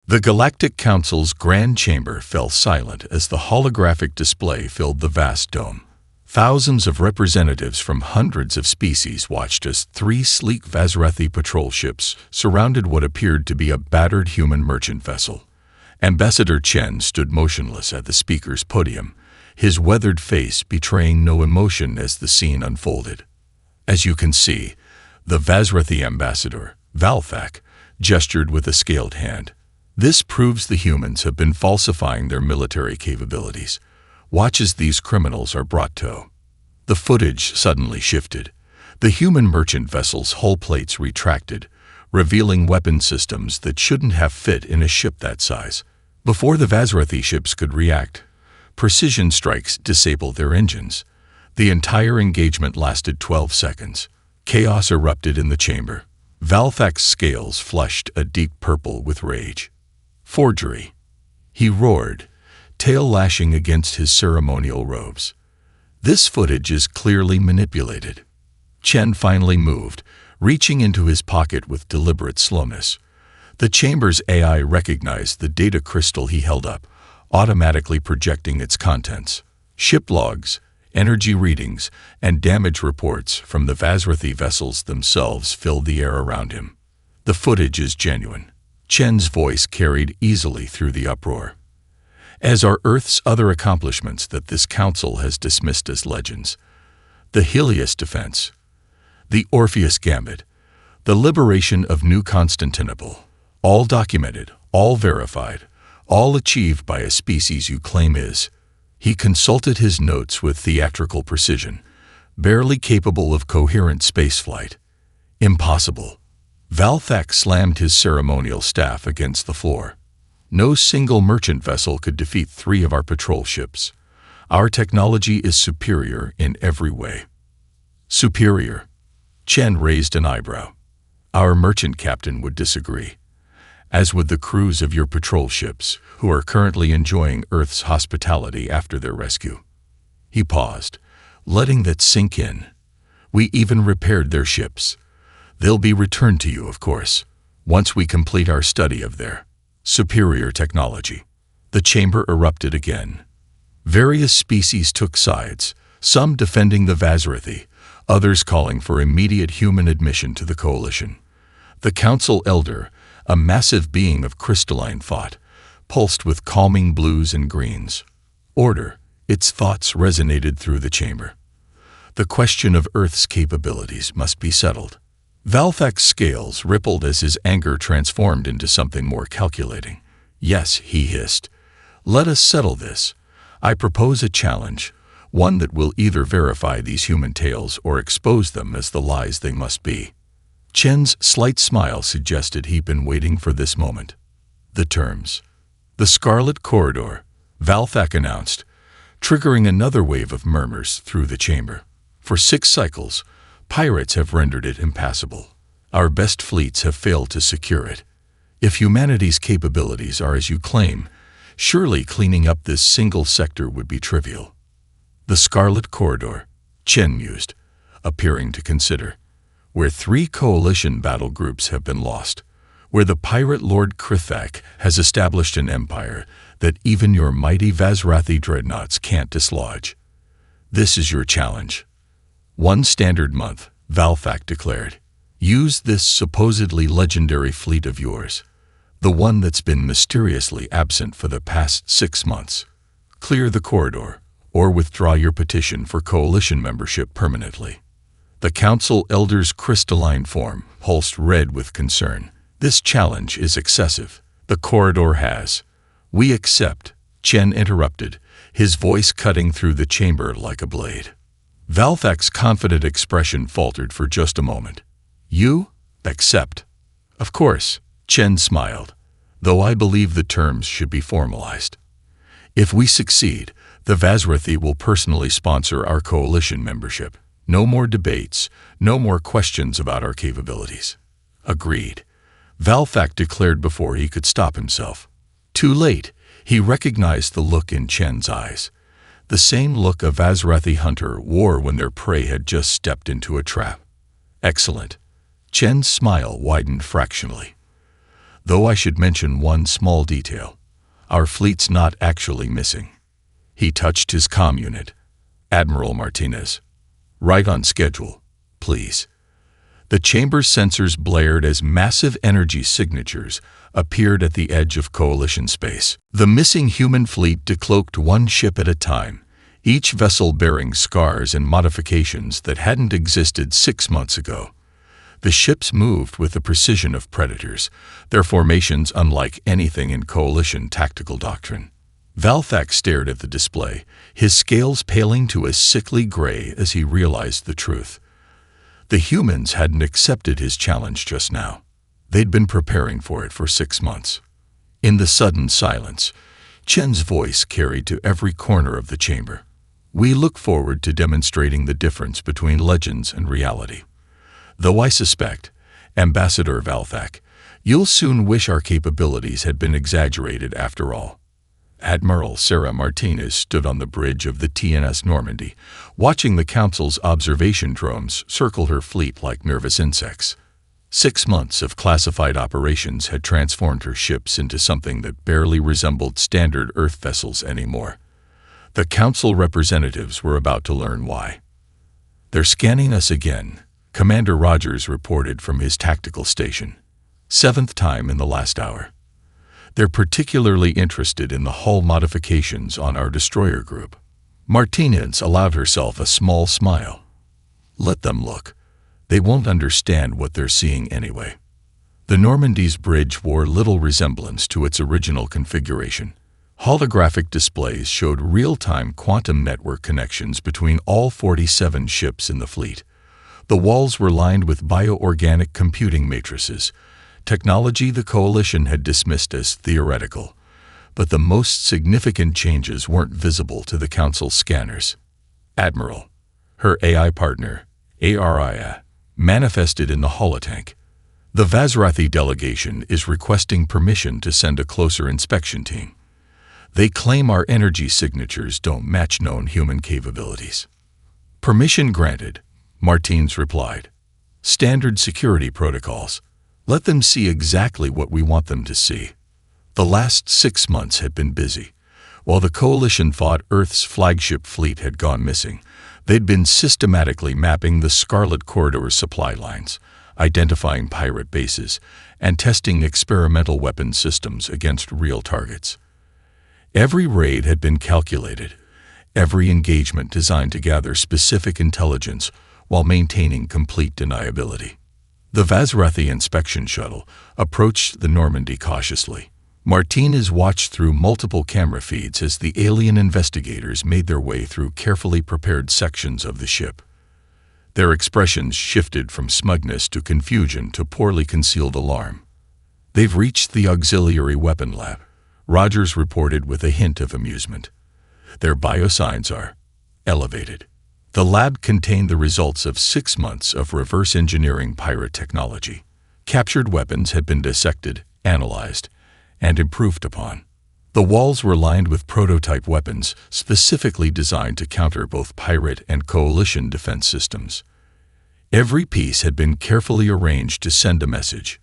The Galactic Council's Grand Chamber fell silent as the holographic display filled the vast dome. Thousands of representatives from hundreds of species watched as 3 sleek Vazrathi patrol ships surrounded what appeared to be a battered human merchant vessel. Ambassador Chen stood motionless at the speaker's podium, his weathered face betraying no emotion as the scene unfolded. As you can see, the Vazrathi ambassador, Valthak, gestured with a scaled hand. This proves the humans have been falsifying their military capabilities. Watch as these criminals are brought to. The footage suddenly shifted. The human merchant vessel's hull plates retracted, revealing weapon systems that shouldn't have fit in a ship that size. Before the Vazrathi ships could react, precision strikes disabled their engines. The entire engagement lasted 12 seconds. Chaos erupted in the chamber. Valthak's scales flushed a deep purple with rage. Forgery, he roared, tail lashing against his ceremonial robes. This footage is clearly manipulated. Chen finally moved, reaching into his pocket with deliberate slowness. The chamber's AI recognized the data crystal he held up, automatically projecting its contents. Ship logs, energy readings, and damage reports from the Vazrathi vessels themselves filled the air around him. The footage is genuine. Chen's voice carried easily through the uproar. As are Earth's other accomplishments that this council has dismissed as legends. The Helios defense, the Orpheus Gambit, the liberation of New Constantinople, all documented, all verified, all achieved by a species you claim is. He consulted his notes with theatrical precision, barely capable of coherent spaceflight. Impossible. Valthak slammed his ceremonial staff against the floor. No single merchant vessel could defeat 3 of our patrol ships. Our technology is superior in every way. Superior? Chen raised an eyebrow. Our merchant captain would disagree, as would the crews of your patrol ships, who are currently enjoying Earth's hospitality after their rescue. He paused, letting that sink in. We even repaired their ships. They'll be returned to you, of course, once we complete our study of their superior technology. The chamber erupted again. Various species took sides, some defending the Vazrathi, others calling for immediate human admission to the coalition. The council elder, a massive being of crystalline thought, pulsed with calming blues and greens. Order, its thoughts resonated through the chamber. The question of Earth's capabilities must be settled. Valthak's scales rippled as his anger transformed into something more calculating. Yes, he hissed. Let us settle this. I propose a challenge, one that will either verify these human tales or expose them as the lies they must be. Chen's slight smile suggested he'd been waiting for this moment. The terms. The Scarlet Corridor, Valthak announced, triggering another wave of murmurs through the chamber. For 6 cycles, pirates have rendered it impassable. Our best fleets have failed to secure it. If humanity's capabilities are as you claim, surely cleaning up this single sector would be trivial. The Scarlet Corridor, Chen mused, appearing to consider. Where 3 coalition battle groups have been lost, where the pirate Lord Krithak has established an empire that even your mighty Vazrathi dreadnoughts can't dislodge. This is your challenge. 1 standard month, Valthak declared. Use this supposedly legendary fleet of yours, the one that's been mysteriously absent for the past 6 months. Clear the corridor, or withdraw your petition for coalition membership permanently. The council elder's crystalline form pulsed red with concern. This challenge is excessive. The corridor has. We accept, Chen interrupted, his voice cutting through the chamber like a blade. Valthak's confident expression faltered for just a moment. You accept? Of course, Chen smiled, though I believe the terms should be formalized. If we succeed, the Vazrathi will personally sponsor our coalition membership. No more debates, no more questions about our capabilities. Agreed, Valthak declared before he could stop himself. Too late, he recognized the look in Chen's eyes. The same look a Vazrathi hunter wore when their prey had just stepped into a trap. Excellent. Chen's smile widened fractionally. Though I should mention one small detail. Our fleet's not actually missing. He touched his comm unit. Admiral Martinez. Right on schedule, please. The chamber's sensors blared as massive energy signatures appeared at the edge of Coalition space. The missing human fleet decloaked one ship at a time, each vessel bearing scars and modifications that hadn't existed 6 months ago. The ships moved with the precision of predators, their formations unlike anything in Coalition tactical doctrine. Valthak stared at the display, his scales paling to a sickly gray as he realized the truth. The humans hadn't accepted his challenge just now. They'd been preparing for it for 6 months. In the sudden silence, Chen's voice carried to every corner of the chamber. We look forward to demonstrating the difference between legends and reality. Though I suspect, Ambassador Valthak, you'll soon wish our capabilities had been exaggerated after all. Admiral Sarah Martinez stood on the bridge of the TNS Normandy, watching the Council's observation drones circle her fleet like nervous insects. 6 months of classified operations had transformed her ships into something that barely resembled standard Earth vessels anymore. The Council representatives were about to learn why. "They're scanning us again," Commander Rogers reported from his tactical station. 7th time in the last hour. "They're particularly interested in the hull modifications on our destroyer group." Martinez allowed herself a small smile. "Let them look. They won't understand what they're seeing anyway." The Normandy's bridge bore little resemblance to its original configuration. Holographic displays showed real-time quantum network connections between all 47 ships in the fleet. The walls were lined with bioorganic computing matrices, technology the Coalition had dismissed as theoretical, but the most significant changes weren't visible to the Council scanners. Admiral, her AI partner, Aria, manifested in the holotank. "The Vazrathi delegation is requesting permission to send a closer inspection team. They claim our energy signatures don't match known human capabilities." "Permission granted," Martins replied. "Standard security protocols. Let them see exactly what we want them to see." The last 6 months had been busy. While the Coalition thought Earth's flagship fleet had gone missing, they'd been systematically mapping the Scarlet Corridor's supply lines, identifying pirate bases, and testing experimental weapon systems against real targets. Every raid had been calculated, every engagement designed to gather specific intelligence while maintaining complete deniability. The Vazrathi inspection shuttle approached the Normandy cautiously. Martinez watched through multiple camera feeds as the alien investigators made their way through carefully prepared sections of the ship. Their expressions shifted from smugness to confusion to poorly concealed alarm. "They've reached the auxiliary weapon lab," Rogers reported with a hint of amusement. "Their biosigns are elevated." The lab contained the results of 6 months of reverse engineering pirate technology. Captured weapons had been dissected, analyzed, and improved upon. The walls were lined with prototype weapons specifically designed to counter both pirate and Coalition defense systems. Every piece had been carefully arranged to send a message.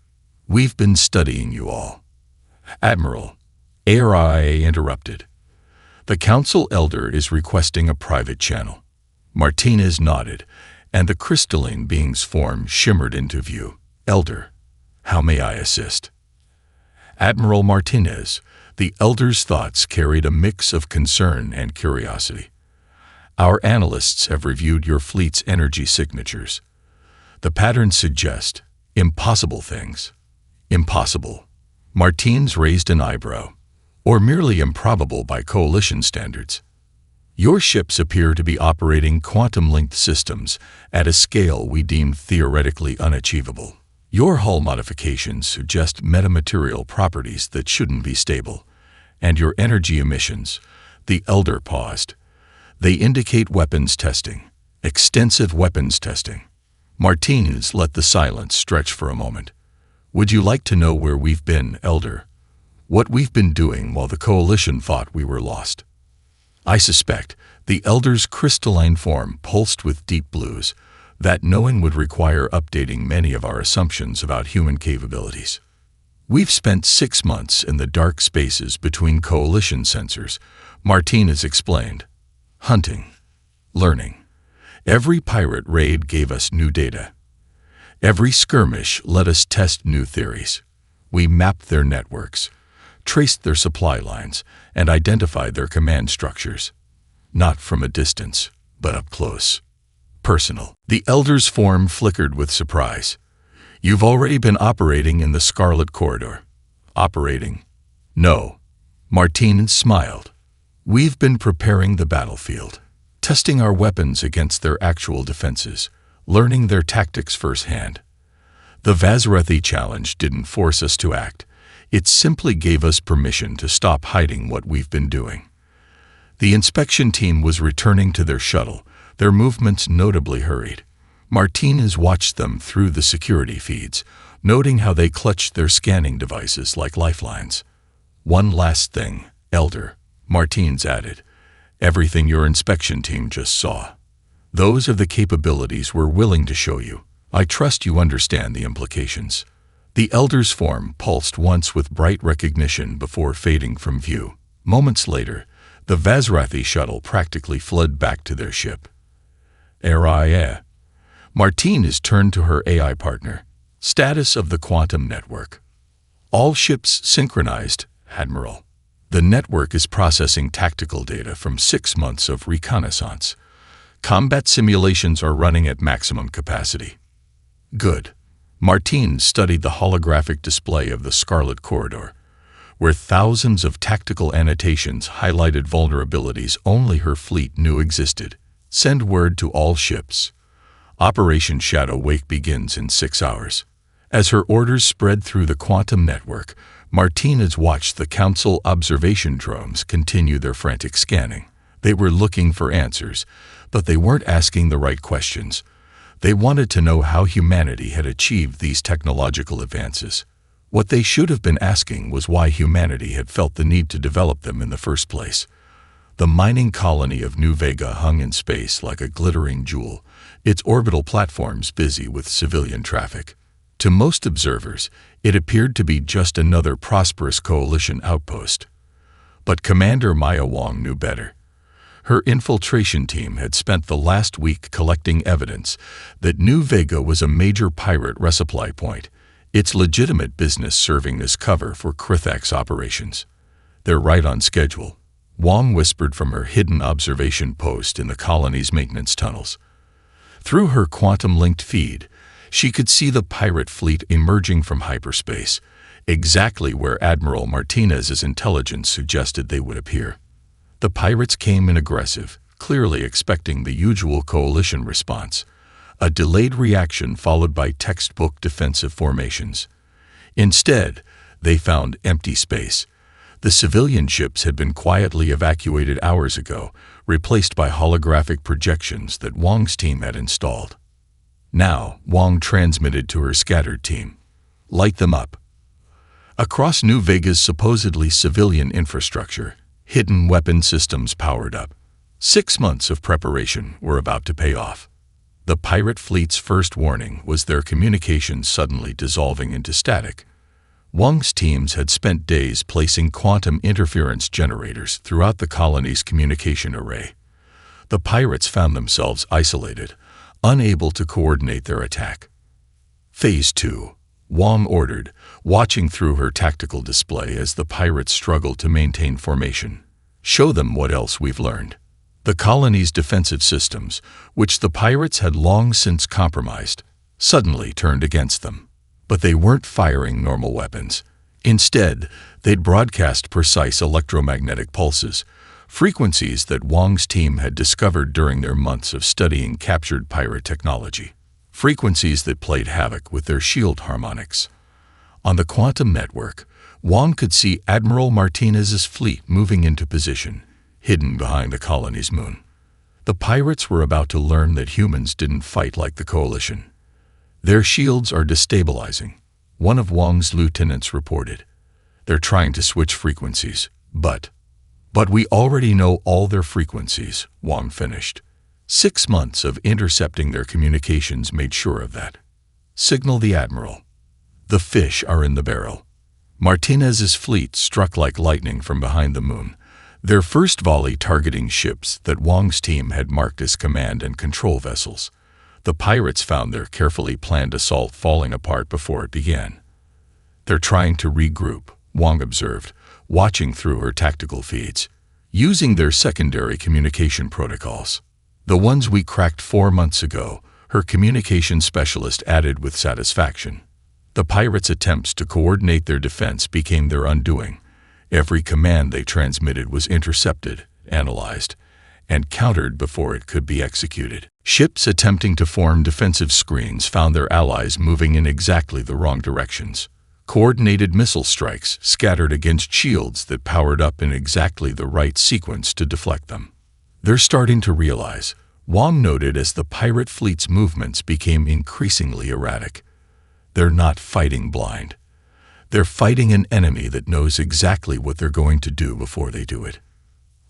"We've been studying you all." "Admiral," Aria interrupted. "The Council Elder is requesting a private channel." Martinez nodded, and the crystalline being's form shimmered into view. "Elder, how may I assist?" "Admiral Martinez," the Elder's thoughts carried a mix of concern and curiosity. "Our analysts have reviewed your fleet's energy signatures. The patterns suggest impossible things." "Impossible?" Martinez raised an eyebrow. "Or merely improbable by Coalition standards?" "Your ships appear to be operating quantum-linked systems at a scale we deem theoretically unachievable. Your hull modifications suggest metamaterial properties that shouldn't be stable. And your energy emissions," the Elder paused. "They indicate weapons testing, extensive weapons testing." Martinez let the silence stretch for a moment. "Would you like to know where we've been, Elder? What we've been doing while the Coalition thought we were lost?" "I suspect," the Elder's crystalline form pulsed with deep blues, "that knowing would require updating many of our assumptions about human capabilities." We've spent 6 months in the dark spaces between coalition sensors, Martinez explained. Hunting. Learning. Every pirate raid gave us new data. Every skirmish let us test new theories. We mapped their networks, traced their supply lines, and identified their command structures. Not from a distance, but up close. Personal. The Elder's form flickered with surprise. You've already been operating in the Scarlet Corridor. Operating? No. Martinez smiled. We've been preparing the battlefield, testing our weapons against their actual defenses, learning their tactics firsthand. The Vazarethi challenge didn't force us to act. It simply gave us permission to stop hiding what we've been doing. The inspection team was returning to their shuttle, their movements notably hurried. Martinez watched them through the security feeds, noting how they clutched their scanning devices like lifelines. One last thing, Elder, Martinez added. Everything your inspection team just saw. Those are the capabilities we're willing to show you. I trust you understand the implications. The Elder's form pulsed once with bright recognition before fading from view. Moments later, the Vazarethi shuttle practically fled back to their ship. Terra. Martinez turned to her AI partner. Status of the quantum network. All ships synchronized, Admiral. The network is processing tactical data from 6 months of reconnaissance. Combat simulations are running at maximum capacity. Good. Martinez studied the holographic display of the Scarlet Corridor, where thousands of tactical annotations highlighted vulnerabilities only her fleet knew existed. Send word to all ships. Operation Shadow Wake begins in 6 hours. As her orders spread through the quantum network, Martinez watched the Council observation drones continue their frantic scanning. They were looking for answers, but they weren't asking the right questions. They wanted to know how humanity had achieved these technological advances. What they should have been asking was why humanity had felt the need to develop them in the first place. The mining colony of New Vega hung in space like a glittering jewel, its orbital platforms busy with civilian traffic. To most observers, it appeared to be just another prosperous coalition outpost. But Commander Maya Wong knew better. Her infiltration team had spent the last week collecting evidence that New Vega was a major pirate resupply point, its legitimate business serving as cover for Krithak's operations. They're right on schedule, Wong whispered from her hidden observation post in the colony's maintenance tunnels. Through her quantum-linked feed, she could see the pirate fleet emerging from hyperspace, exactly where Admiral Martinez's intelligence suggested they would appear. The pirates came in aggressive, clearly expecting the usual coalition response, a delayed reaction followed by textbook defensive formations. Instead, they found empty space. The civilian ships had been quietly evacuated hours ago, replaced by holographic projections that Wong's team had installed. Now, Wong transmitted to her scattered team. Light them up. Across New Vega's supposedly civilian infrastructure, hidden weapon systems powered up. 6 months of preparation were about to pay off. The pirate fleet's first warning was their communications suddenly dissolving into static. Wong's teams had spent days placing quantum interference generators throughout the colony's communication array. The pirates found themselves isolated, unable to coordinate their attack. Phase 2, Wong ordered, watching through her tactical display as the pirates struggled to maintain formation. Show them what else we've learned. The colony's defensive systems, which the pirates had long since compromised, suddenly turned against them. But they weren't firing normal weapons. Instead, they'd broadcast precise electromagnetic pulses, frequencies that Wong's team had discovered during their months of studying captured pirate technology. Frequencies that played havoc with their shield harmonics. On the quantum network, Wong could see Admiral Martinez's fleet moving into position, hidden behind the colony's moon. The pirates were about to learn that humans didn't fight like the coalition. Their shields are destabilizing, one of Wong's lieutenants reported. They're trying to switch frequencies, but we already know all their frequencies, Wong finished. 6 months of intercepting their communications made sure of that. Signal the Admiral. The fish are in the barrel. Martinez's fleet struck like lightning from behind the moon, their first volley targeting ships that Wong's team had marked as command and control vessels. The pirates found their carefully planned assault falling apart before it began. "They're trying to regroup," Wong observed, watching through her tactical feeds, "using their secondary communication protocols. The ones we cracked 4 months ago," her communication specialist added with satisfaction. The pirates' attempts to coordinate their defense became their undoing. Every command they transmitted was intercepted, analyzed, and countered before it could be executed. Ships attempting to form defensive screens found their allies moving in exactly the wrong directions. Coordinated missile strikes scattered against shields that powered up in exactly the right sequence to deflect them. "They're starting to realize," Wong noted as the pirate fleet's movements became increasingly erratic. "They're not fighting blind. They're fighting an enemy that knows exactly what they're going to do before they do it."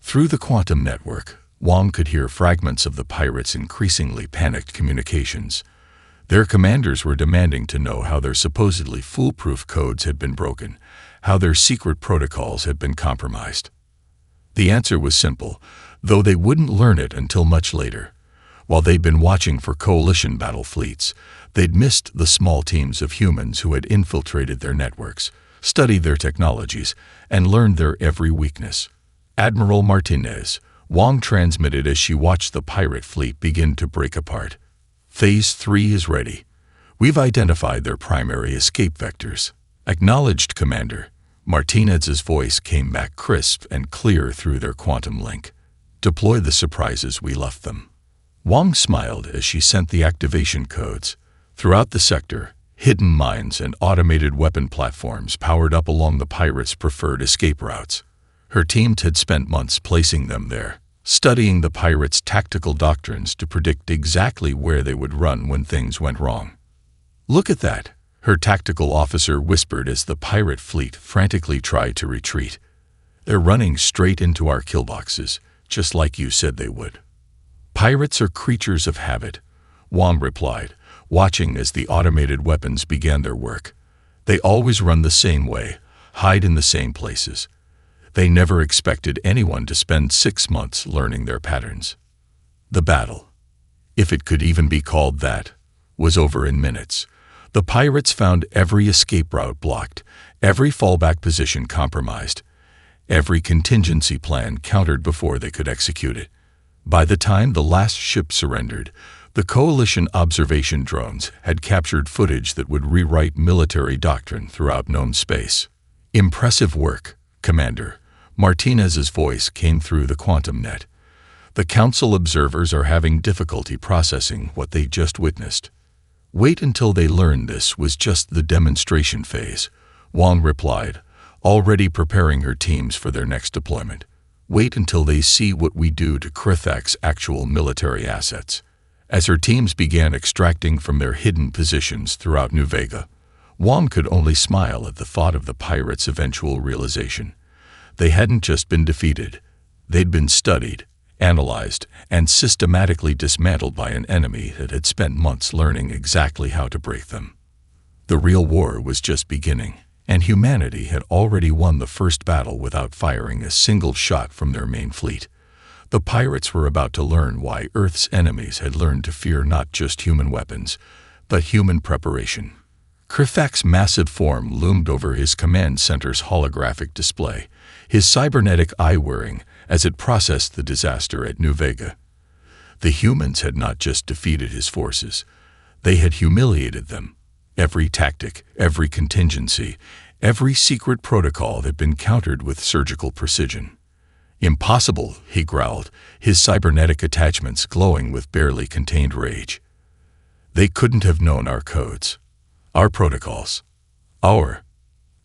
Through the quantum network, Wong could hear fragments of the pirates' increasingly panicked communications. Their commanders were demanding to know how their supposedly foolproof codes had been broken, how their secret protocols had been compromised. The answer was simple, though they wouldn't learn it until much later. While they'd been watching for coalition battle fleets, they'd missed the small teams of humans who had infiltrated their networks, studied their technologies, and learned their every weakness. "Admiral Martinez," Wong transmitted as she watched the pirate fleet begin to break apart. "Phase 3 is ready. We've identified their primary escape vectors." "Acknowledged, Commander." Martinez's voice came back crisp and clear through their quantum link. "Deploy the surprises we left them." Wong smiled as she sent the activation codes. Throughout the sector, hidden mines and automated weapon platforms powered up along the pirates' preferred escape routes. Her team had spent months placing them there, studying the pirates' tactical doctrines to predict exactly where they would run when things went wrong. "Look at that," her tactical officer whispered as the pirate fleet frantically tried to retreat. "They're running straight into our killboxes, just like you said they would." "Pirates are creatures of habit," Wong replied, watching as the automated weapons began their work. "They always run the same way, hide in the same places. They never expected anyone to spend 6 months learning their patterns." The battle, if it could even be called that, was over in minutes. The pirates found every escape route blocked, every fallback position compromised, every contingency plan countered before they could execute it. By the time the last ship surrendered, the coalition observation drones had captured footage that would rewrite military doctrine throughout known space. "Impressive work, Commander." Martinez's voice came through the quantum net. "The Council observers are having difficulty processing what they just witnessed." "Wait until they learn this was just the demonstration phase," Wong replied, already preparing her teams for their next deployment. "Wait until they see what we do to Krithak's actual military assets." As her teams began extracting from their hidden positions throughout New Vega, Wong could only smile at the thought of the pirates' eventual realization. They hadn't just been defeated. They'd been studied, analyzed, and systematically dismantled by an enemy that had spent months learning exactly how to break them. The real war was just beginning, and humanity had already won the first battle without firing a single shot from their main fleet. The pirates were about to learn why Earth's enemies had learned to fear not just human weapons, but human preparation. Krithak's massive form loomed over his command center's holographic display, his cybernetic eye whirring as it processed the disaster at New Vega. The humans had not just defeated his forces, they had humiliated them. Every tactic, every contingency, every secret protocol had been countered with surgical precision. "Impossible," he growled, his cybernetic attachments glowing with barely contained rage. "They couldn't have known our codes, our protocols,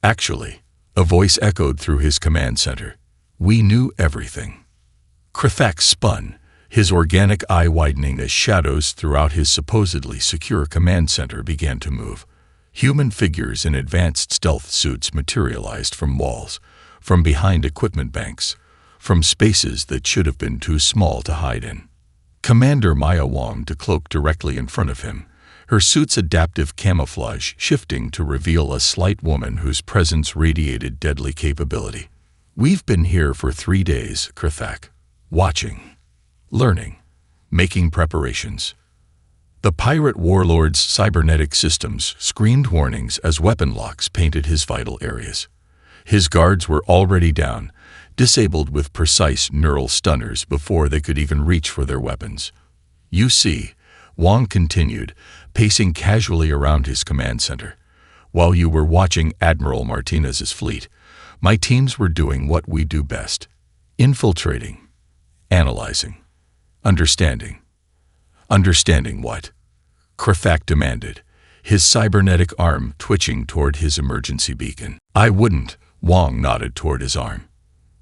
Actually," a voice echoed through his command center. "We knew everything." Krithak spun, his organic eye widening as shadows throughout his supposedly secure command center began to move. Human figures in advanced stealth suits materialized from walls, from behind equipment banks, from spaces that should have been too small to hide in. Commander Maya Wong decloaked directly in front of him, her suit's adaptive camouflage shifting to reveal a slight woman whose presence radiated deadly capability. "We've been here for 3 days, Krithak. Watching, learning, making preparations." The pirate warlord's cybernetic systems screamed warnings as weapon locks painted his vital areas. His guards were already down, disabled with precise neural stunners before they could even reach for their weapons. "You see," Wang continued, pacing casually around his command center, "while you were watching Admiral Martinez's fleet, my teams were doing what we do best: infiltrating, analyzing, understanding." "Understanding what?" Krithak demanded, his cybernetic arm twitching toward his emergency beacon. "I wouldn't," Wang nodded toward his arm.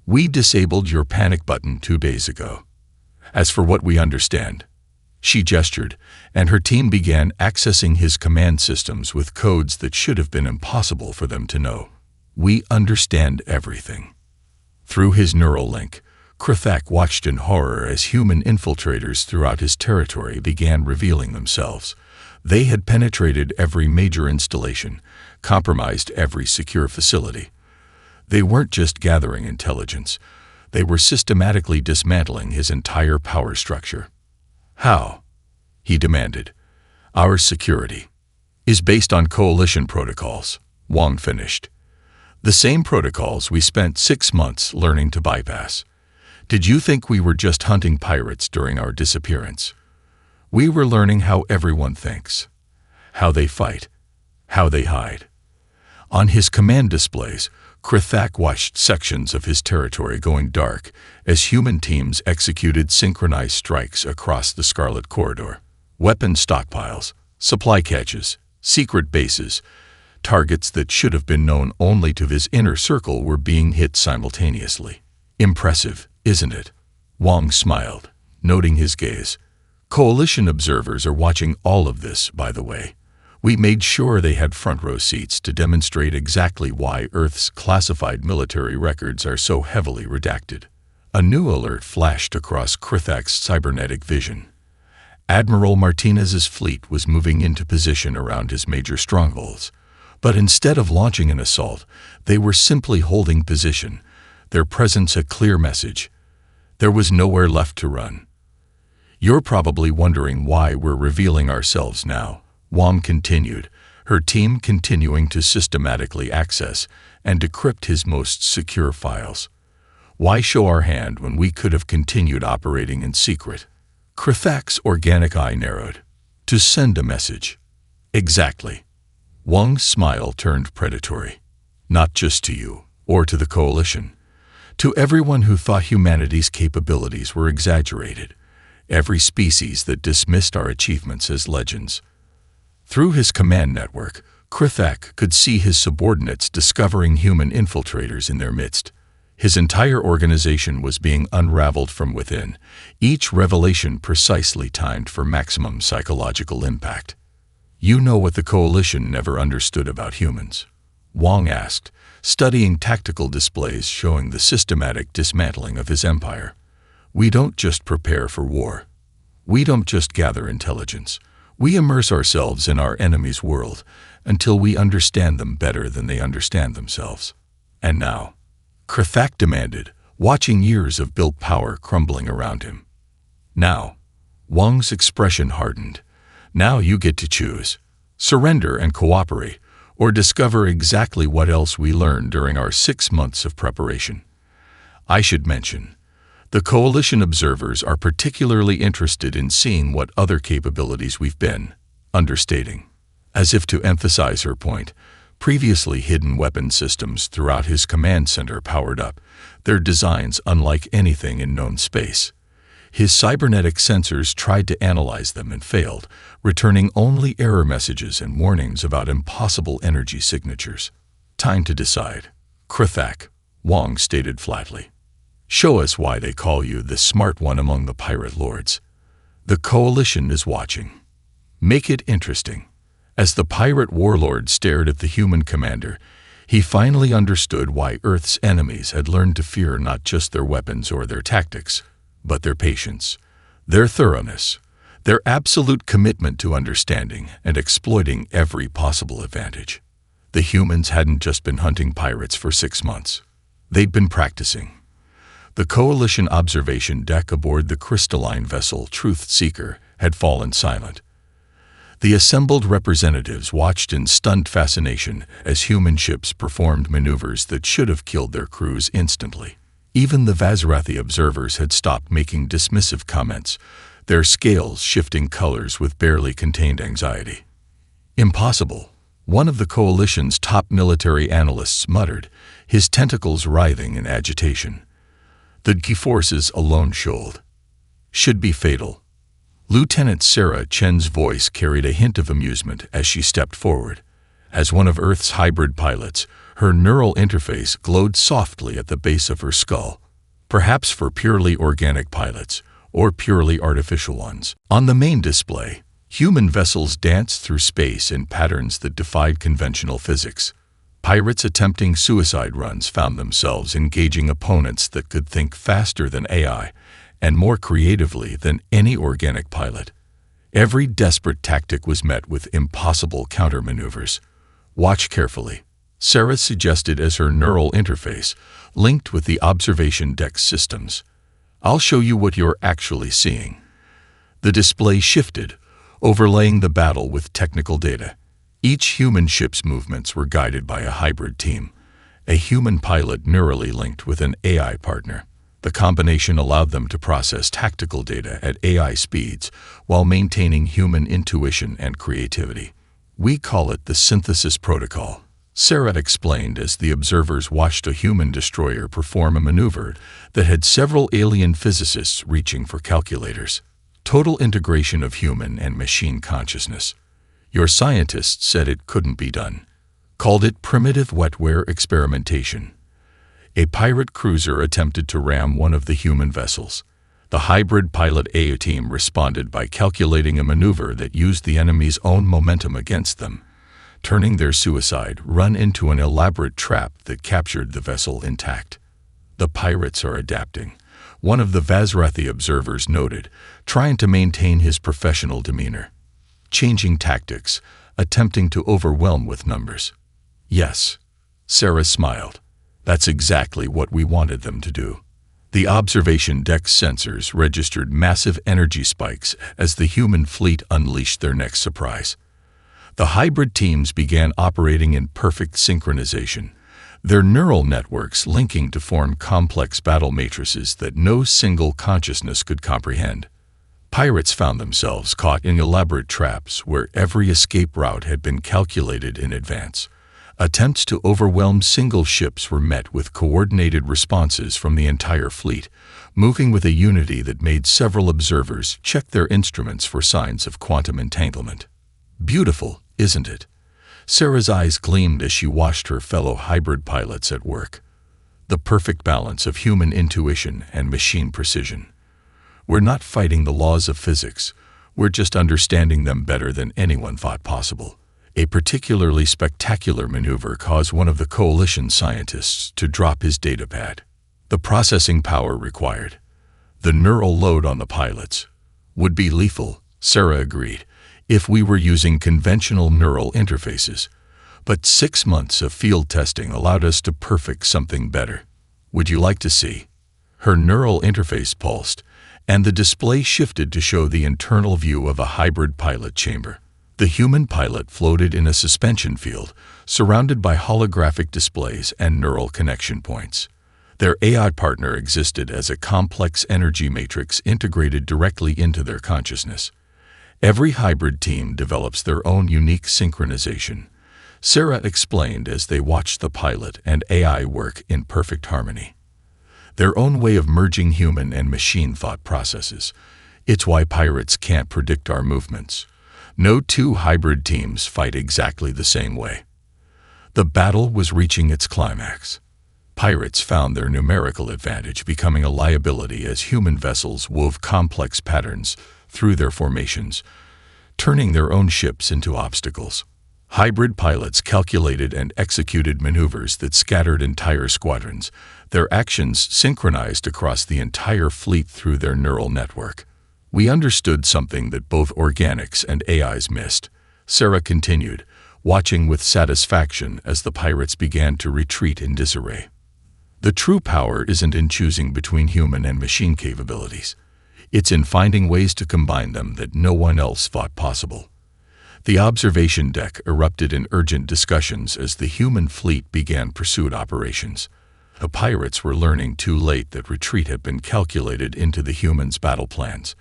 "We disabled your panic button 2 days ago. As for what we understand," she gestured, and her team began accessing his command systems with codes that should have been impossible for them to know. "We understand everything." Through his neural link, Krithak watched in horror as human infiltrators throughout his territory began revealing themselves. They had penetrated every major installation, compromised every secure facility. They weren't just gathering intelligence, they were systematically dismantling his entire power structure. "How?" he demanded. "Our security is based on coalition protocols," Wang finished. "The same protocols we spent 6 months learning to bypass. Did you think we were just hunting pirates during our disappearance? We were learning how everyone thinks, how they fight, how they hide." On his command displays, Krithak watched sections of his territory going dark as human teams executed synchronized strikes across the Scarlet Corridor. Weapon stockpiles, supply caches, secret bases, targets that should have been known only to his inner circle were being hit simultaneously. "Impressive, isn't it?" Wang smiled, noting his gaze. "Coalition observers are watching all of this, by the way. We made sure they had front-row seats to demonstrate exactly why Earth's classified military records are so heavily redacted." A new alert flashed across Krithak's cybernetic vision. Admiral Martinez's fleet was moving into position around his major strongholds. But instead of launching an assault, they were simply holding position, their presence a clear message. There was nowhere left to run. "You're probably wondering why we're revealing ourselves now," Wang continued, her team continuing to systematically access and decrypt his most secure files. "Why show our hand when we could have continued operating in secret?" Krithak's organic eye narrowed. "To send a message." "Exactly." Wang's smile turned predatory. "Not just to you, or to the Coalition. To everyone who thought humanity's capabilities were exaggerated. Every species that dismissed our achievements as legends." Through his command network, Krithak could see his subordinates discovering human infiltrators in their midst. His entire organization was being unraveled from within, each revelation precisely timed for maximum psychological impact. "You know what the Coalition never understood about humans?" Wang asked, studying tactical displays showing the systematic dismantling of his empire. "We don't just prepare for war. We don't just gather intelligence. We immerse ourselves in our enemy's world until we understand them better than they understand themselves." "And now?" Krithak demanded, watching years of built power crumbling around him. "Now?" Wang's expression hardened. "Now you get to choose. Surrender and cooperate, or discover exactly what else we learned during our 6 months of preparation." I should mention, the Coalition observers are particularly interested in seeing what other capabilities we've been understating. As if to emphasize her point, previously hidden weapon systems throughout his command center powered up, their designs unlike anything in known space. His cybernetic sensors tried to analyze them and failed, returning only error messages and warnings about impossible energy signatures. "Time to decide." "Krithak," Wang stated flatly. "Show us why they call you the smart one among the pirate lords. The Coalition is watching. Make it interesting." As the pirate warlord stared at the human commander, he finally understood why Earth's enemies had learned to fear not just their weapons or their tactics, but their patience, their thoroughness, Their absolute commitment to understanding and exploiting every possible advantage. The humans hadn't just been hunting pirates for 6 months. They'd been practicing. The Coalition observation deck aboard the crystalline vessel Truth Seeker had fallen silent. The assembled representatives watched in stunned fascination as human ships performed maneuvers that should have killed their crews instantly. Even the Vazrathi observers had stopped making dismissive comments, their scales shifting colors with barely contained anxiety. "Impossible," one of the Coalition's top military analysts muttered, his tentacles writhing in agitation. "The G forces alone should be fatal." Lieutenant Sarah Chen's voice carried a hint of amusement as she stepped forward. As one of Earth's hybrid pilots, her neural interface glowed softly at the base of her skull, perhaps for purely organic pilots or purely artificial ones. On the main display, human vessels danced through space in patterns that defied conventional physics. Pirates attempting suicide runs found themselves engaging opponents that could think faster than AI and more creatively than any organic pilot. Every desperate tactic was met with impossible countermaneuvers. "Watch carefully," Sarah suggested as her neural interface linked with the observation deck systems. "I'll show you what you're actually seeing." The display shifted, overlaying the battle with technical data. Each human ship's movements were guided by a hybrid team, a human pilot neurally linked with an AI partner. The combination allowed them to process tactical data at AI speeds while maintaining human intuition and creativity. "We call it the synthesis protocol," Sarah explained as the observers watched a human destroyer perform a maneuver that had several alien physicists reaching for calculators. "Total integration of human and machine consciousness. Your scientists said it couldn't be done. Called it primitive wetware experimentation." A pirate cruiser attempted to ram one of the human vessels. The hybrid pilot AI team responded by calculating a maneuver that used the enemy's own momentum against them, turning their suicide run into an elaborate trap that captured the vessel intact. "The pirates are adapting," one of the Vazrathi observers noted, trying to maintain his professional demeanor. "Changing tactics, attempting to overwhelm with numbers." "Yes," Sarah smiled. "That's exactly what we wanted them to do." The observation deck sensors registered massive energy spikes as the human fleet unleashed their next surprise. The hybrid teams began operating in perfect synchronization, their neural networks linking to form complex battle matrices that no single consciousness could comprehend. Pirates found themselves caught in elaborate traps where every escape route had been calculated in advance. Attempts to overwhelm single ships were met with coordinated responses from the entire fleet, moving with a unity that made several observers check their instruments for signs of quantum entanglement. "Beautiful, isn't it?" Sarah's eyes gleamed as she watched her fellow hybrid pilots at work. The perfect balance of human intuition and machine precision. "We're not fighting the laws of physics, we're just understanding them better than anyone thought possible." A particularly spectacular maneuver caused one of the Coalition scientists to drop his datapad. The processing power required, the neural load on the pilots, would be lethal, Sarah agreed, if we were using conventional neural interfaces. But 6 months of field testing allowed us to perfect something better. "Would you like to see?" Her neural interface pulsed, and the display shifted to show the internal view of a hybrid pilot chamber. The human pilot floated in a suspension field, surrounded by holographic displays and neural connection points. Their AI partner existed as a complex energy matrix integrated directly into their consciousness. Every hybrid team develops their own unique synchronization, Sarah explained as they watched the pilot and AI work in perfect harmony. Their own way of merging human and machine thought processes. It's why pirates can't predict our movements. No two hybrid teams fight exactly the same way. The battle was reaching its climax. Pirates found their numerical advantage becoming a liability as human vessels wove complex patterns through their formations, turning their own ships into obstacles. Hybrid pilots calculated and executed maneuvers that scattered entire squadrons, their actions synchronized across the entire fleet through their neural network. We understood something that both organics and AIs missed, Sarah continued, watching with satisfaction as the pirates began to retreat in disarray. The true power isn't in choosing between human and machine capabilities. It's in finding ways to combine them that no one else thought possible. The observation deck erupted in urgent discussions as the human fleet began pursuit operations. The pirates were learning too late that retreat had been calculated into the humans' battle plans.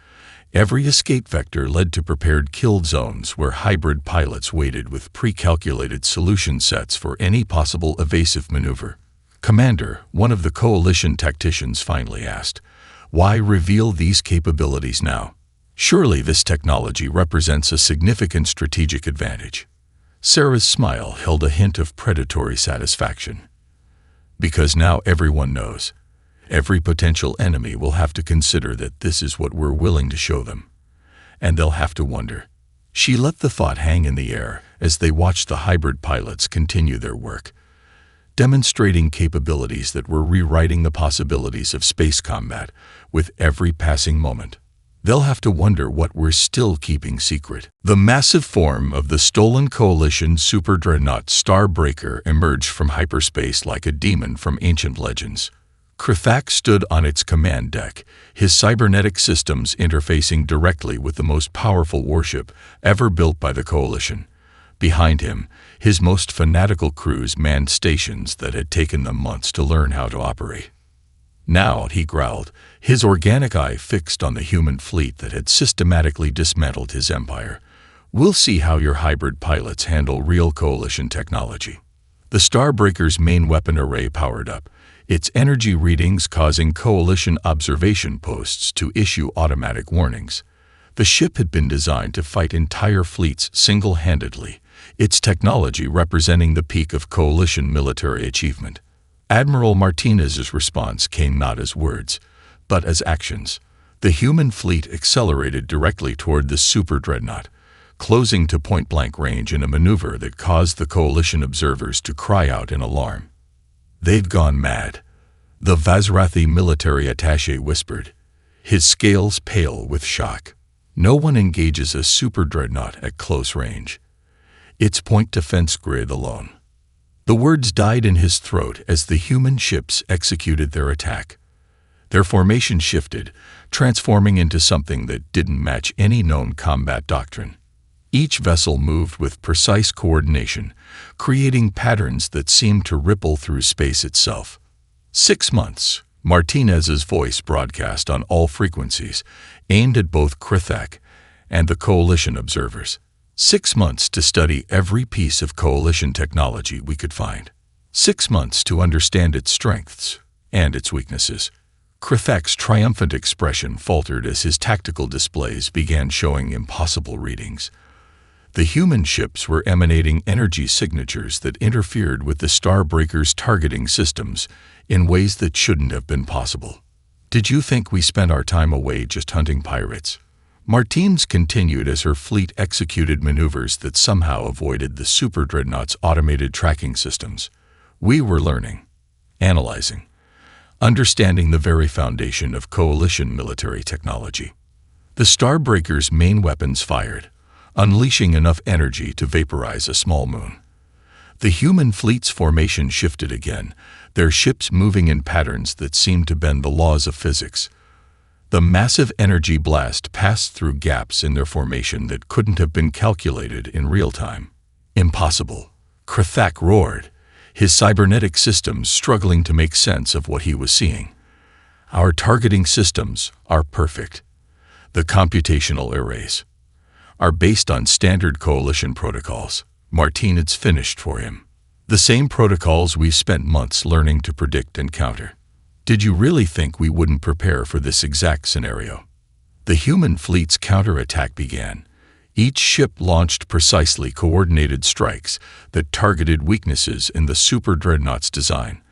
Every escape vector led to prepared kill zones where hybrid pilots waited with pre-calculated solution sets for any possible evasive maneuver. "Commander," one of the coalition tacticians finally asked, "why reveal these capabilities now? Surely this technology represents a significant strategic advantage." Sarah's smile held a hint of predatory satisfaction. "Because now everyone knows. Every potential enemy will have to consider that this is what we're willing to show them. And they'll have to wonder." She let the thought hang in the air as they watched the hybrid pilots continue their work, demonstrating capabilities that were rewriting the possibilities of space combat with every passing moment. They'll have to wonder what we're still keeping secret. The massive form of the stolen coalition super-dreadnought Starbreaker emerged from hyperspace like a demon from ancient legends. Krithak stood on its command deck, his cybernetic systems interfacing directly with the most powerful warship ever built by the coalition. Behind him, his most fanatical crews manned stations that had taken them months to learn how to operate. "Now," he growled, his organic eye fixed on the human fleet that had systematically dismantled his empire, "we'll see how your hybrid pilots handle real coalition technology." The Starbreaker's main weapon array powered up, its energy readings causing coalition observation posts to issue automatic warnings. The ship had been designed to fight entire fleets single-handedly, its technology representing the peak of coalition military achievement. Admiral Martinez's response came not as words, but as actions. The human fleet accelerated directly toward the super-dreadnought, closing to point-blank range in a maneuver that caused the coalition observers to cry out in alarm. "They've gone mad," the Vazrathi military attaché whispered, his scales pale with shock. "No one engages a super-dreadnought at close range. It's point defense grid alone." The words died in his throat as the human ships executed their attack. Their formation shifted, transforming into something that didn't match any known combat doctrine. Each vessel moved with precise coordination, creating patterns that seemed to ripple through space itself. 6 months, Martinez's voice broadcast on all frequencies, aimed at both Krithak and the coalition observers. 6 months to study every piece of coalition technology we could find. 6 months to understand its strengths and its weaknesses. Krithak's triumphant expression faltered as his tactical displays began showing impossible readings. The human ships were emanating energy signatures that interfered with the Starbreaker's targeting systems in ways that shouldn't have been possible. "Did you think we spent our time away just hunting pirates?" Martins continued as her fleet executed maneuvers that somehow avoided the super-dreadnought's automated tracking systems. "We were learning, analyzing, understanding the very foundation of coalition military technology." The Starbreaker's main weapons fired, unleashing enough energy to vaporize a small moon. The human fleet's formation shifted again, their ships moving in patterns that seemed to bend the laws of physics. The massive energy blast passed through gaps in their formation that couldn't have been calculated in real time. "Impossible," Krithak roared, his cybernetic systems struggling to make sense of what he was seeing. "Our targeting systems are perfect. The computational arrays are based on standard coalition protocols." Martinez finished for him. "The same protocols we've spent months learning to predict and counter. Did you really think we wouldn't prepare for this exact scenario?" The human fleet's counterattack began. Each ship launched precisely coordinated strikes that targeted weaknesses in the super-dreadnought's design.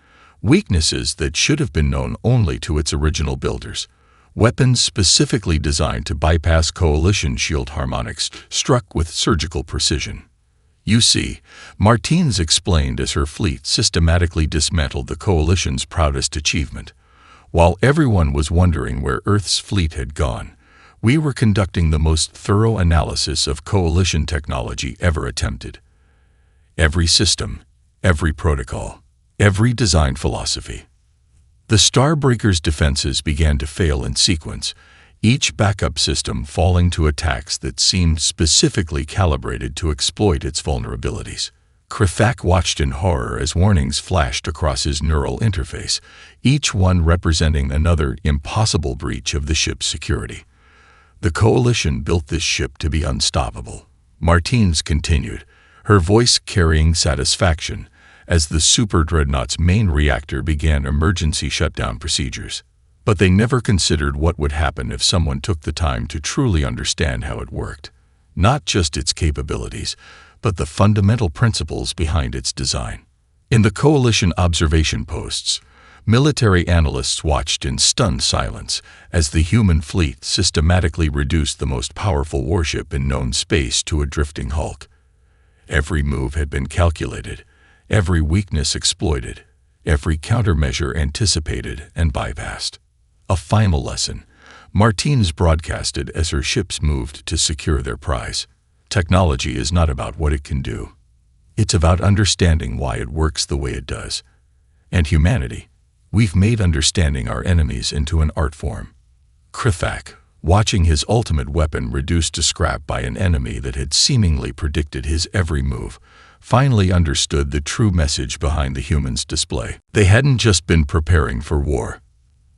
Weaknesses that should have been known only to its original builders. Weapons specifically designed to bypass coalition shield harmonics struck with surgical precision. "You see," Martins explained as her fleet systematically dismantled the coalition's proudest achievement. "While everyone was wondering where Earth's fleet had gone, We were conducting the most thorough analysis of coalition technology ever attempted. Every system, every protocol, every design philosophy. The Starbreaker's defenses began to fail in sequence, each backup system falling to attacks that seemed specifically calibrated to exploit its vulnerabilities. Krifak watched in horror as warnings flashed across his neural interface, each one representing another impossible breach of the ship's security. The Coalition built this ship to be unstoppable. Martins continued, her voice carrying satisfaction, as the Super Dreadnought's main reactor began emergency shutdown procedures. But they never considered what would happen if someone took the time to truly understand how it worked. Not just its capabilities, but the fundamental principles behind its design. In the Coalition observation posts, military analysts watched in stunned silence as the human fleet systematically reduced the most powerful warship in known space to a drifting hulk. Every move had been calculated, every weakness exploited, every countermeasure anticipated and bypassed. A final lesson, Martins broadcasted as her ships moved to secure their prize. Technology is not about what it can do. It's about understanding why it works the way it does. And humanity, we've made understanding our enemies into an art form. Krifak, watching his ultimate weapon reduced to scrap by an enemy that had seemingly predicted his every move, finally understood the true message behind the humans' display. They hadn't just been preparing for war.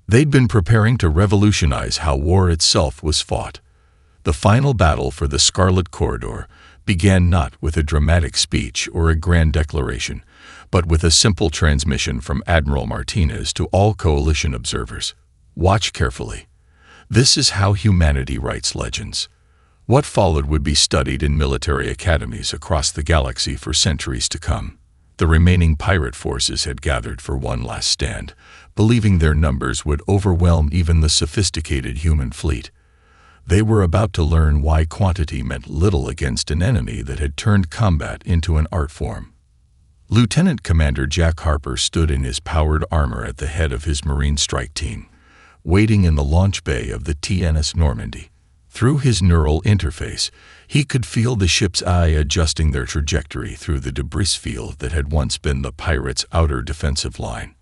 They'd been preparing to revolutionize how war itself was fought. The final battle for the Scarlet Corridor began not with a dramatic speech or a grand declaration, but with a simple transmission from Admiral Martinez to all Coalition observers. Watch carefully. This is how humanity writes legends. What followed would be studied in military academies across the galaxy for centuries to come. The remaining pirate forces had gathered for one last stand, believing their numbers would overwhelm even the sophisticated human fleet. They were about to learn why quantity meant little against an enemy that had turned combat into an art form. Lieutenant Commander Jack Harper stood in his powered armor at the head of his Marine strike team, waiting in the launch bay of the TNS Normandy. Through his neural interface, he could feel the ship's eye adjusting their trajectory through the debris field that had once been the pirates' outer defensive line.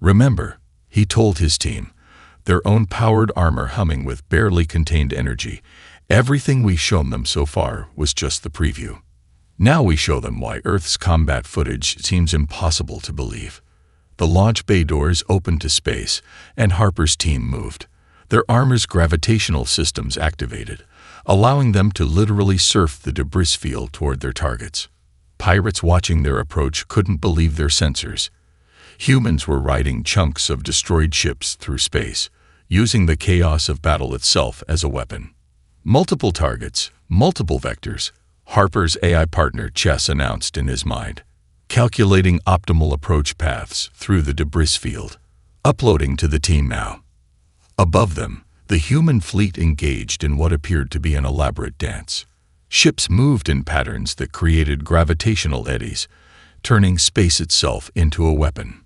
Remember, he told his team, their own powered armor humming with barely contained energy, everything we've shown them so far was just the preview. Now we show them why Earth's combat footage seems impossible to believe. The launch bay doors opened to space, and Harper's team moved. Their armor's gravitational systems activated, allowing them to literally surf the debris field toward their targets. Pirates watching their approach couldn't believe their sensors. Humans were riding chunks of destroyed ships through space, using the chaos of battle itself as a weapon. Multiple targets, multiple vectors, Harper's AI partner Chess announced in his mind, calculating optimal approach paths through the debris field, uploading to the team now. Above them, the human fleet engaged in what appeared to be an elaborate dance. Ships moved in patterns that created gravitational eddies, turning space itself into a weapon.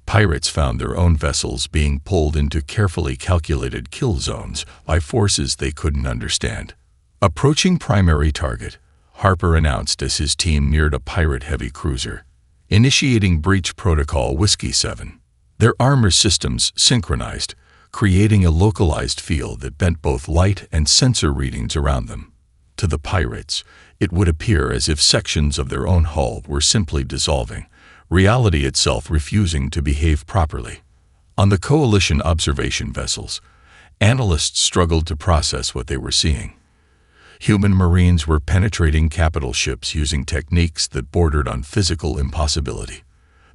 Pirates found their own vessels being pulled into carefully calculated kill zones by forces they couldn't understand. Approaching primary target, Harper announced as his team neared a pirate-heavy cruiser, initiating breach protocol Whiskey 7. Their armor systems synchronized, creating a localized field that bent both light and sensor readings around them. To the pirates, it would appear as if sections of their own hull were simply dissolving, reality itself refusing to behave properly. On the Coalition observation vessels, analysts struggled to process what they were seeing. Human Marines were penetrating capital ships using techniques that bordered on physical impossibility.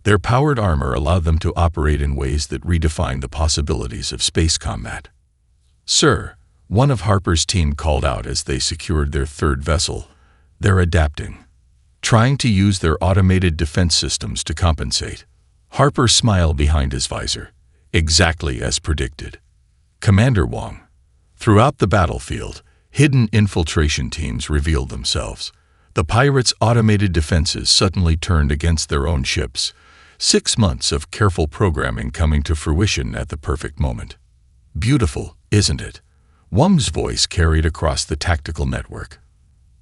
Their powered armor allowed them to operate in ways that redefined the possibilities of space combat. "Sir," one of Harper's team called out as they secured their third vessel, "they're adapting, trying to use their automated defense systems to compensate." Harper smiled behind his visor, exactly as predicted. Commander Wong. Throughout the battlefield, hidden infiltration teams revealed themselves. The pirates' automated defenses suddenly turned against their own ships, 6 months of careful programming coming to fruition at the perfect moment. Beautiful, isn't it? Wum's voice carried across the tactical network.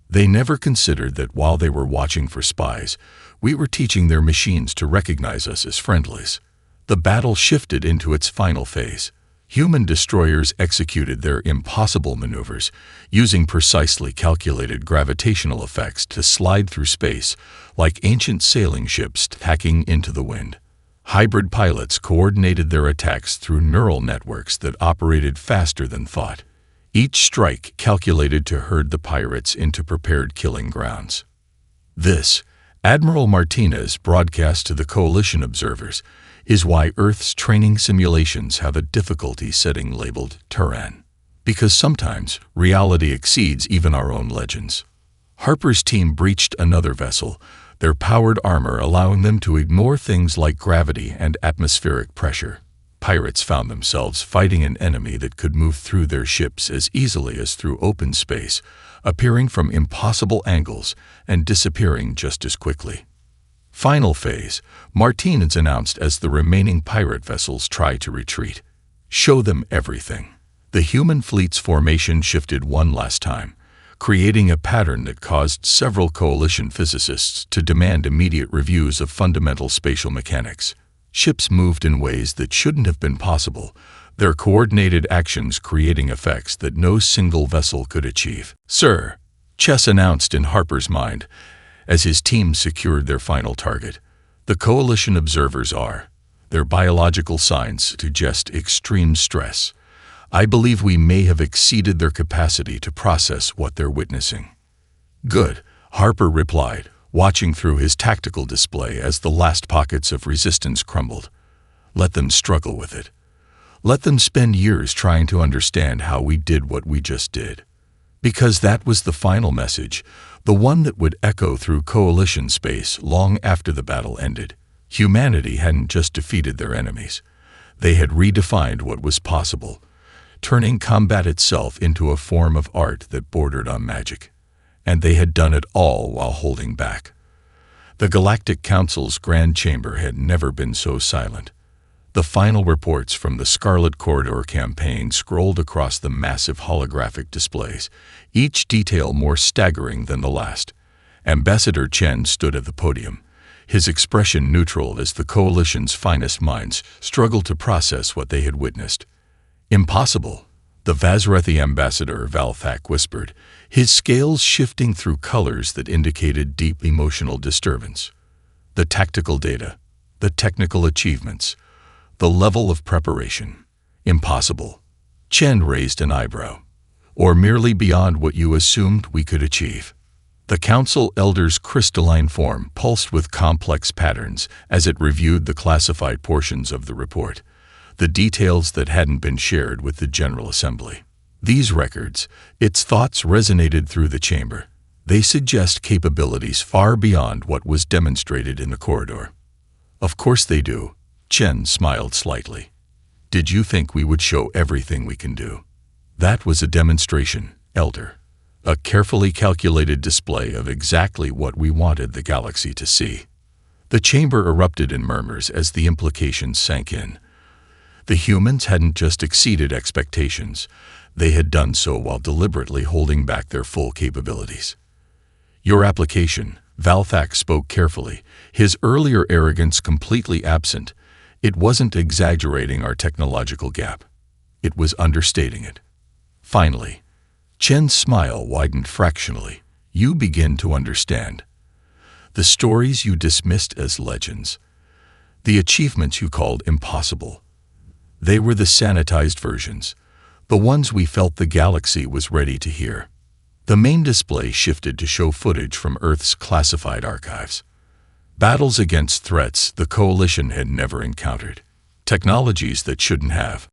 They never considered that while they were watching for spies, we were teaching their machines to recognize us as friendlies. The battle shifted into its final phase. Human destroyers executed their impossible maneuvers, using precisely calculated gravitational effects to slide through space like ancient sailing ships tacking into the wind. Hybrid pilots coordinated their attacks through neural networks that operated faster than thought, each strike calculated to herd the pirates into prepared killing grounds. This, Admiral Martinez broadcast to the Coalition observers, is why Earth's training simulations have a difficulty setting labeled Terra. Because sometimes reality exceeds even our own legends. Harper's team breached another vessel, their powered armor allowing them to ignore things like gravity and atmospheric pressure. Pirates found themselves fighting an enemy that could move through their ships as easily as through open space, appearing from impossible angles and disappearing just as quickly. Final phase, Martinez announced as the remaining pirate vessels try to retreat. Show them everything. The human fleet's formation shifted one last time, creating a pattern that caused several Coalition physicists to demand immediate reviews of fundamental spatial mechanics. Ships moved in ways that shouldn't have been possible, their coordinated actions creating effects that no single vessel could achieve. "Sir," Chess announced in Harper's mind, as his team secured their final target. "The Coalition observers are. Their biological signs suggest extreme stress. I believe we may have exceeded their capacity to process what they're witnessing." "Good," Harper replied, watching through his tactical display as the last pockets of resistance crumbled. "Let them struggle with it. Let them spend years trying to understand how we did what we just did." Because that was the final message, the one that would echo through Coalition space long after the battle ended. Humanity hadn't just defeated their enemies. They had redefined what was possible, turning combat itself into a form of art that bordered on magic. And they had done it all while holding back. The Galactic Council's Grand Chamber had never been so silent. The final reports from the Scarlet Corridor campaign scrolled across the massive holographic displays, each detail more staggering than the last. Ambassador Chen stood at the podium, his expression neutral as the Coalition's finest minds struggled to process what they had witnessed. "Impossible," the Vazrethi ambassador Valthak whispered, his scales shifting through colors that indicated deep emotional disturbance. "The tactical data, the technical achievements, the level of preparation. Impossible." Chen raised an eyebrow. "Or merely beyond what you assumed we could achieve." The council elder's crystalline form pulsed with complex patterns as it reviewed the classified portions of the report, the details that hadn't been shared with the General Assembly. These records, its thoughts resonated through the chamber. They suggest capabilities far beyond what was demonstrated in the corridor. "Of course they do." Chen smiled slightly. "Did you think we would show everything we can do?" "That was a demonstration, Elder. A carefully calculated display of exactly what we wanted the galaxy to see." The chamber erupted in murmurs as the implications sank in. The humans hadn't just exceeded expectations, they had done so while deliberately holding back their full capabilities. "Your application," Valthak spoke carefully, his earlier arrogance completely absent. "It wasn't exaggerating our technological gap. It was understating it." Finally, Chen's smile widened fractionally. "You begin to understand. The stories you dismissed as legends, the achievements you called impossible, they were the sanitized versions, the ones we felt the galaxy was ready to hear." The main display shifted to show footage from Earth's classified archives. Battles against threats the Coalition had never encountered. Technologies that shouldn't have.